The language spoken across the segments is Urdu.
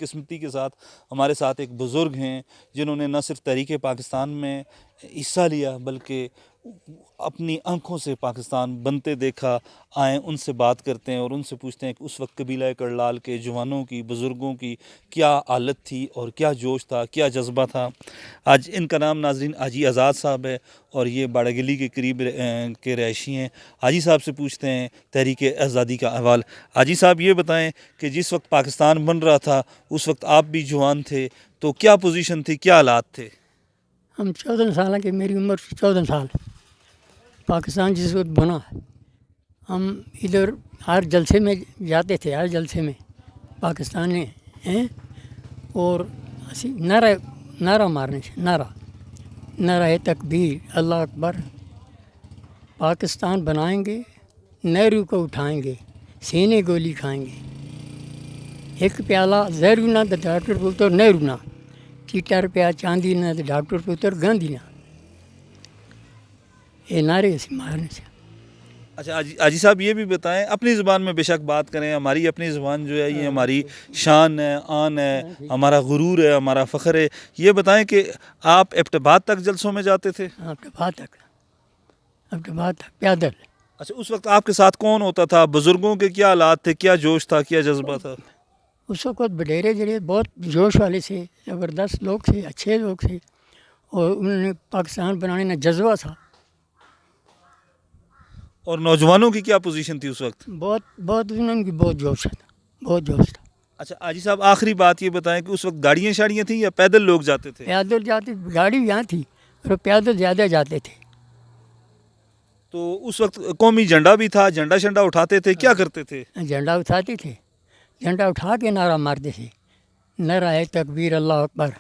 قسمتی کے ساتھ ہمارے ساتھ ایک بزرگ ہیں جنہوں نے نہ صرف تحریک پاکستان میں حصہ لیا بلکہ اپنی آنکھوں سے پاکستان بنتے دیکھا. آئیں ان سے بات کرتے ہیں اور ان سے پوچھتے ہیں کہ اس وقت قبیلہ کرلال کے جوانوں کی، بزرگوں کی کیا حالت تھی اور کیا جوش تھا، کیا جذبہ تھا. آج ان کا نام ناظرین حاجی آزاد صاحب ہے اور یہ باڑہ گلی کے قریب کے رہائشی ہیں. حاجی صاحب سے پوچھتے ہیں تحریک آزادی کا احوال. حاجی صاحب یہ بتائیں کہ جس وقت پاکستان بن رہا تھا اس وقت آپ بھی جوان تھے، تو کیا پوزیشن تھی، کیا حالات تھے؟ ہم 14 سال ہیں کہ میری عمر 14 سال. پاکستان جس وقت بنا ہم ادھر ہر جلسے میں جاتے تھے، ہر جلسے میں پاکستان ہیں اور نعرہ مارنے سے نعرہ تکبیر اللہ اکبر، پاکستان بنائیں گے، نہرو کو اٹھائیں گے، سینے گولی کھائیں گے، ایک پیالہ زہرو نہ تو ڈاکٹر پتر نہرو نہ، چیٹا روپیہ چاندی نہ تو ڈاکٹر پتر گاندھی نہ. یہ نعرے سے مارنے سے. اچھا حاجی صاحب یہ بھی بتائیں، اپنی زبان میں بے شک بات کریں، ہماری اپنی زبان جو ہے یہ ہماری شان ہے، آن ہے، ہمارا غرور ہے، ہمارا فخر ہے. یہ بتائیں کہ آپ ایبٹ-آباد تک جلسوں میں جاتے تھے؟ ایبٹ-آباد تک پیدل. اچھا اس وقت آپ کے ساتھ کون ہوتا تھا؟ بزرگوں کے کیا حالات تھے، کیا جوش تھا، کیا جذبہ تھا؟ اس وقت وڈیرے جڑے بہت جوش والے تھے، زبردست لوگ تھے، اچھے لوگ تھے اور انہوں نے پاکستان بنانے میں جذبہ تھا. اور نوجوانوں کی کیا پوزیشن تھی اس وقت؟ بہت انہوں کی بہت جوش تھا، بہت جوش تھا. اچھا حاجی صاحب آخری بات یہ بتائیں کہ اس وقت گاڑیاں شاڑیاں تھیں یا پیدل لوگ جاتے تھے؟ پیدل جاتے، گاڑی یہاں تھی اور پیدل زیادہ جاتے تھے. تو اس وقت قومی جھنڈا بھی تھا، جھنڈا شنڈا اٹھاتے تھے، کیا کرتے تھے؟ جھنڈا اٹھاتے تھے، جھنڈا اٹھا کے نعرہ مارتے تھے، نعرہ تکبیر اللہ اکبر.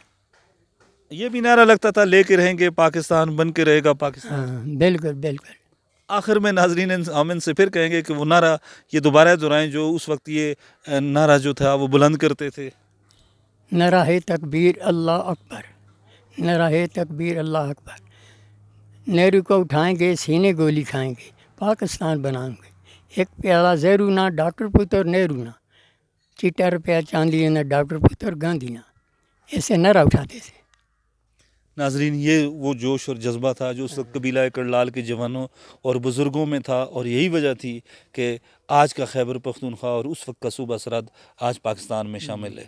یہ بھی نعرہ لگتا تھا لے کے رہیں گے پاکستان، بن کے رہے گا پاکستان. ہاں بالکل بالکل. آخر میں ناظرین ہم ان سے پھر کہیں گے کہ وہ نعرہ یہ دوبارہ دہرائیں جو اس وقت یہ نعرہ جو تھا وہ بلند کرتے تھے. نعرہ تکبیر اللہ اکبر، نعرہ تکبیر اللہ اکبر. نہرو کو اٹھائیں گے، سینے گولی کھائیں گے، پاکستان بنائیں گے، ایک پیالہ زہرو نہ ڈاکٹر پتر نہرو نہ، چیٹا روپیہ چاندی نہ ڈاکٹر پتر گاندھی نہ. ایسے نعرہ اٹھاتے تھے. ناظرین یہ وہ جوش اور جذبہ تھا جو اس وقت قبیلہ کرلال کے جوانوں اور بزرگوں میں تھا، اور یہی وجہ تھی کہ آج کا خیبر پختونخوا اور اس وقت کا صوبہ سرحد آج پاکستان میں شامل ہے.